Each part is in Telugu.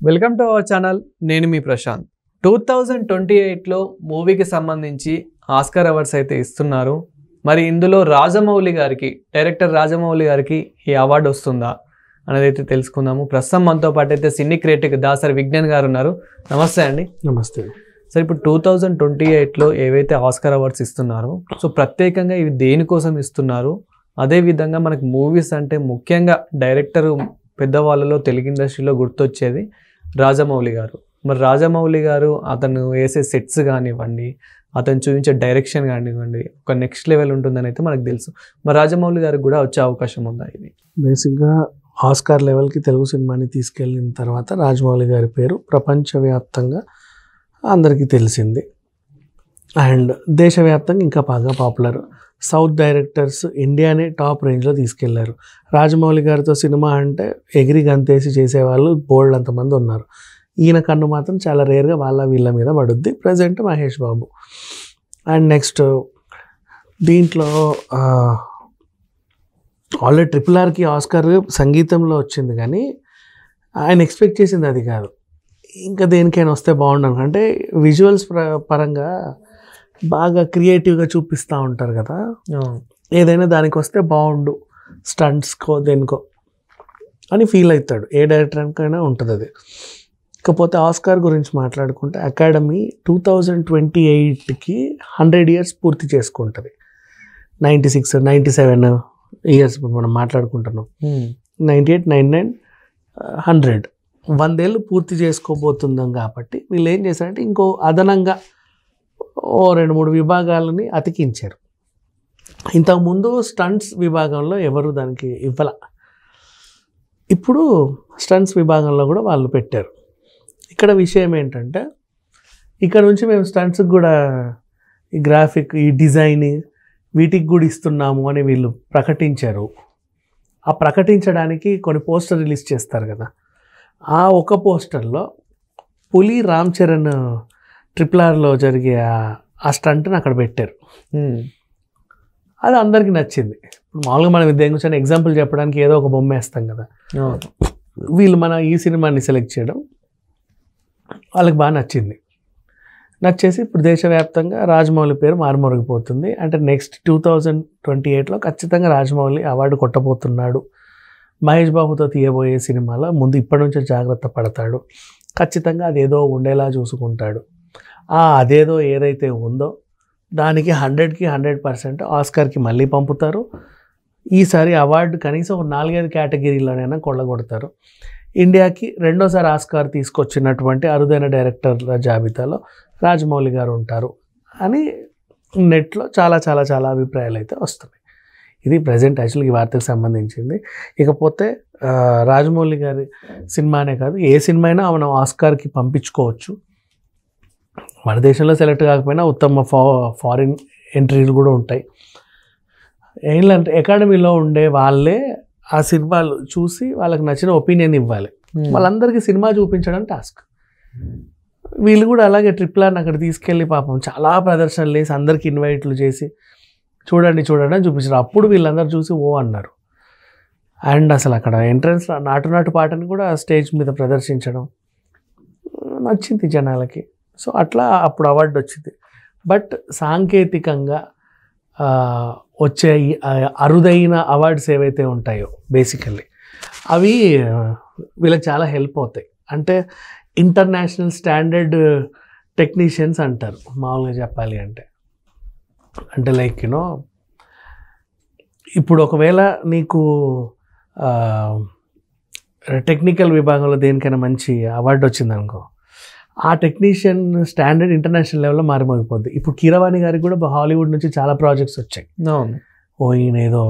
Welcome to our channel. నేను మీ ప్రశాంత్. 2028లో మూవీకి సంబంధించి ఆస్కార్ అవార్డ్స్ అయితే ఇస్తున్నారు. మరి ఇందులో డైరెక్టర్ రాజమౌళి గారికి ఈ అవార్డు వస్తుందా అనేది అయితే తెలుసుకుందాము. ప్రస్తుతం మనతో పాటు అయితే సినీ క్రిటిక్ దాసరి విజ్ఞాన్ గారు ఉన్నారు. నమస్తే అండి. నమస్తే సార్, ఇప్పుడు 2028లో ఏవైతే ఆస్కార్ అవార్డ్స్ ఇస్తున్నారో సో ప్రత్యేకంగా ఇవి దేనికోసం ఇస్తున్నారు? అదేవిధంగా మనకి మూవీస్ అంటే ముఖ్యంగా డైరెక్టర్ పెద్దవాళ్ళలో తెలుగు ఇండస్ట్రీలో గుర్తొచ్చేది రాజమౌళి గారు. మరి రాజమౌళి గారు అతను వేసే సెట్స్ కానివ్వండి, అతను చూపించే డైరెక్షన్ కానివ్వండి, ఒక నెక్స్ట్ లెవెల్ ఉంటుందని అయితే మనకు తెలుసు. మరి రాజమౌళి గారికి కూడా వచ్చే అవకాశం ఉందా? ఇది బేసిక్గా ఆస్కార్ లెవెల్కి తెలుగు సినిమాని తీసుకెళ్ళిన తర్వాత రాజమౌళి గారి పేరు ప్రపంచవ్యాప్తంగా అందరికీ తెలిసింది. అండ్ దేశవ్యాప్తంగా ఇంకా బాగా పాపులర్. సౌత్ డైరెక్టర్స్ ఇండియానే టాప్ రేంజ్లో తీసుకెళ్లారు. రాజమౌళి గారితో సినిమా అంటే ఎగిరి గంతేసి చేసేవాళ్ళు బోల్డ్ అంతమంది ఉన్నారు. ఈయన కన్ను మాత్రం చాలా రేర్గా వీళ్ళ మీద పడుద్ది. Present Mahesh Babu. And next దీంట్లో ఆల్రెడీ RRRకి ఆస్కార్ సంగీతంలో వచ్చింది, కానీ ఆయన ఎక్స్పెక్ట్ చేసింది అది కాదు. ఇంకా దేనికైనా వస్తే బాగుండను అంటే విజువల్స్ పరంగా బాగా క్రియేటివ్గా చూపిస్తూ ఉంటారు కదా, ఏదైనా దానికి వస్తే బాగుండు, స్టంట్స్కో దేనికో అని ఫీల్ అవుతాడు. ఏ డైరెక్టర్కైనా ఉంటుంది అది. ఇకపోతే ఆస్కార్ గురించి మాట్లాడుకుంటే అకాడమీ 2028కి 100 years పూర్తి చేసుకుంటుంది. 96, 97 years మనం మాట్లాడుకుంటున్నాం. 98, 99, 100 100 ఏళ్ళు పూర్తి చేసుకోబోతున్నాం. కాబట్టి వీళ్ళు ఏం చేశారంటే ఇంకో అదనంగా 2-3 విభాగాలని అతికించారు. ఇంతకుముందు స్టంట్స్ విభాగంలో ఎవరు దానికి ఇవ్వాల, ఇప్పుడు స్టంట్స్ విభాగంలో కూడా వాళ్ళు పెట్టారు. ఇక్కడ విషయం ఏంటంటే ఇక్కడ నుంచి మేము స్టంట్స్కి కూడా ఈ గ్రాఫిక్, ఈ డిజైన్ వీటికి కూడా ఇస్తున్నాము అని వీళ్ళు ప్రకటించారు. ఆ ప్రకటించడానికి కొన్ని పోస్టర్ రిలీజ్ చేస్తారు కదా, ఆ ఒక పోస్టర్లో పులి రామ్ చరణ్ RRRలో జరిగే ఆ స్టంట్ని అక్కడ పెట్టారు. అది అందరికీ నచ్చింది. మామూలుగా మనం దేని గురించి ఎగ్జాంపుల్ చెప్పడానికి ఏదో ఒక బొమ్మ వేస్తాం కదా, వీళ్ళు మన ఈ సినిమాని సెలెక్ట్ చేయడం వాళ్ళకి బాగా నచ్చేసి ఇప్పుడు దేశవ్యాప్తంగా రాజమౌళి పేరు మారుమోగిపోతుంది. అంటే నెక్స్ట్ 2028లో ఖచ్చితంగా రాజమౌళి అవార్డు కొట్టబోతున్నాడు. మహేష్ బాబుతో తీయబోయే సినిమాలో ముందు ఇప్పటి నుంచే జాగ్రత్త పడతాడు. ఖచ్చితంగా అదేదో ఉండేలా చూసుకుంటాడు. అదేదో ఏదైతే ఉందో దానికి 100కి 100% ఆస్కార్కి మళ్ళీ పంపుతారు. ఈసారి అవార్డు కనీసం ఒక 4-5 కేటగిరీలోనైనా కొల్లగొడతారు. ఇండియాకి రెండోసారి ఆస్కార్ తీసుకొచ్చినటువంటి అరుదైన డైరెక్టర్ల జాబితాలో రాజమౌళి గారు ఉంటారు అని నెట్లో చాలా చాలా చాలా అభిప్రాయాలు అయితే వస్తున్నాయి. ఇది ప్రజెంట్ యాక్చువల్గా ఈ వార్తకు సంబంధించింది. ఇకపోతే రాజమౌళి గారి సినిమానే కాదు, ఏ సినిమా అయినా మనం ఆస్కార్కి పంపించుకోవచ్చు. మన దేశంలో సెలెక్ట్ కాకపోయినా ఉత్తమ ఫారిన్ ఎంట్రీలు కూడా ఉంటాయి. ఏంటంటే అకాడమీలో ఉండే వాళ్ళే ఆ సినిమాలు చూసి వాళ్ళకి నచ్చిన ఒపీనియన్ ఇవ్వాలి. వాళ్ళందరికీ సినిమా చూపించడం టాస్క్. వీళ్ళు కూడా అలాగే RRRని అక్కడ తీసుకెళ్ళి పాపం చాలా ప్రదర్శనలు వేసి అందరికి ఇన్వైట్లు చేసి చూడండి అని చూపించారు. అప్పుడు వీళ్ళందరూ చూసి ఓ అన్నారు. అండ్ అసలు అక్కడ ఎంట్రన్స్ నాటు పాటని కూడా స్టేజ్ మీద ప్రదర్శించడం నచ్చింది జనాలకి. సో అట్లా అప్పుడు అవార్డు వచ్చింది. బట్ సాంకేతికంగా వచ్చే అరుదైన అవార్డ్స్ ఏవైతే ఉంటాయో బేసికల్లీ అవి వీళ్ళకి చాలా హెల్ప్ అవుతాయి. అంటే ఇంటర్నేషనల్ స్టాండర్డ్ టెక్నీషియన్స్ అంటారు మామూలుగా చెప్పాలి అంటే లైక్ ఇప్పుడు ఒకవేళ నీకు టెక్నికల్ విభాగంలో దేనికైనా మంచి అవార్డు వచ్చిందనుకో, ఆ టెక్నీషియన్ స్టాండర్డ్ ఇంటర్నేషనల్ లెవెల్లో మారిపోద్ది. ఇప్పుడు కీరవాణి గారికి కూడా హాలీవుడ్ నుంచి చాలా ప్రాజెక్ట్స్ వచ్చాయి. ఈయన ఏదో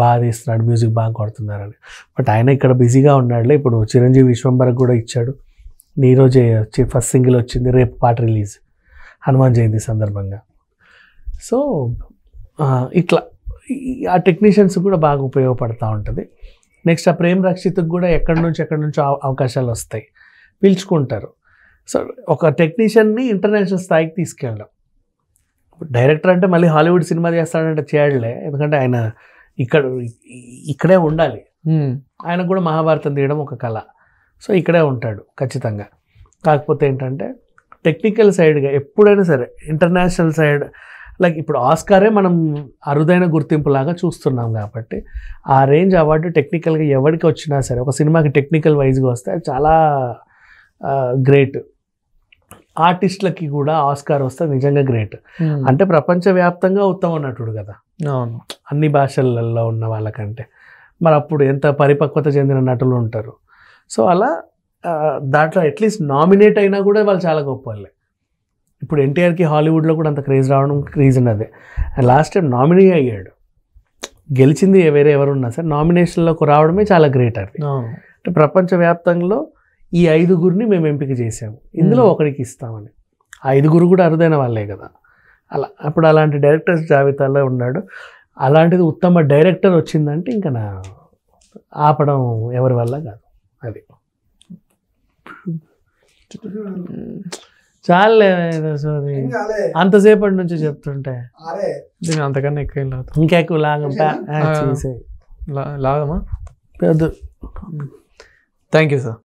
బాగా తీస్తున్నాడు, మ్యూజిక్ బాగా కొడుతున్నారని. బట్ ఆయన ఇక్కడ బిజీగా ఉన్నాడులే. ఇప్పుడు చిరంజీవి విశ్వంబరకు కూడా ఇచ్చాడు. ఈరోజే ఫస్ట్ సింగిల్ వచ్చింది, రేపు పాట రిలీజ్ హనుమాన్ జయంతి సందర్భంగా. సో ఇట్లా ఆ టెక్నీషియన్స్ కూడా బాగా ఉపయోగపడుతూ ఉంటుంది. నెక్స్ట్ ఆ ప్రేమ్ రక్షిత్కి కూడా ఎక్కడి నుంచో అవకాశాలు వస్తాయి, పిలుచుకుంటారు. సో ఒక టెక్నీషియన్ని ఇంటర్నేషనల్ స్థాయికి తీసుకెళ్ళడం. డైరెక్టర్ అంటే మళ్ళీ హాలీవుడ్ సినిమా చేస్తాడంటే చేయడలే, ఎందుకంటే ఆయన ఇక్కడే ఉండాలి. ఆయనకు కూడా మహాభారతం తీయడం ఒక కళ. సో ఇక్కడే ఉంటాడు ఖచ్చితంగా. కాకపోతే ఏంటంటే టెక్నికల్ సైడ్గా ఎప్పుడైనా సరే ఇంటర్నేషనల్ సైడ్ లైక్ ఇప్పుడు ఆస్కారే మనం అరుదైన గుర్తింపులాగా చూస్తున్నాం కాబట్టి ఆ రేంజ్ అవార్డు టెక్నికల్గా ఎవరికి వచ్చినా సరే ఒక సినిమాకి టెక్నికల్ వైజ్గా వస్తే అది చాలా గ్రేట్. ఆర్టిస్టులకి కూడా ఆస్కార్ వస్తే నిజంగా గ్రేట్. అంటే ప్రపంచవ్యాప్తంగా ఉత్తమ నటుడు కదా అవును, అన్ని భాషలలో ఉన్న వాళ్ళకంటే. మరి అప్పుడు ఎంత పరిపక్వత చెందిన నటులు ఉంటారు. సో అలా దాంట్లో అట్లీస్ట్ నామినేట్ అయినా కూడా వాళ్ళు చాలా గొప్ప వాళ్ళే. ఇప్పుడు ఎన్టీఆర్కి హాలీవుడ్లో కూడా అంత క్రేజ్ రావడం రీజన్ అదే. అండ్ లాస్ట్ టైం నామినీ అయ్యాడు, గెలిచింది వేరే ఎవరున్నా సరే నామినేషన్లోకి రావడమే చాలా గ్రేట్. అది అంటే ప్రపంచవ్యాప్తంలో ఈ 5గురిని మేము ఎంపిక చేసాము, ఇందులో ఒకరికి ఇస్తామని. 5గురు కూడా అరుదైన వాళ్ళే కదా. అలా అప్పుడు అలాంటి డైరెక్టర్స్ జాబితాలో ఉన్నాడు. అలాంటిది ఉత్తమ డైరెక్టర్ వచ్చిందంటే ఇంకా నా ఆపడం ఎవరి వల్ల కాదు. అది చాలే అంతసేపటి నుంచి చెప్తుంటే దీని అంతకన్నా ఎక్కువ ఏం లేదు. ఇంకా ఎక్కువ లాగమా. లాగమా. Thank you sir.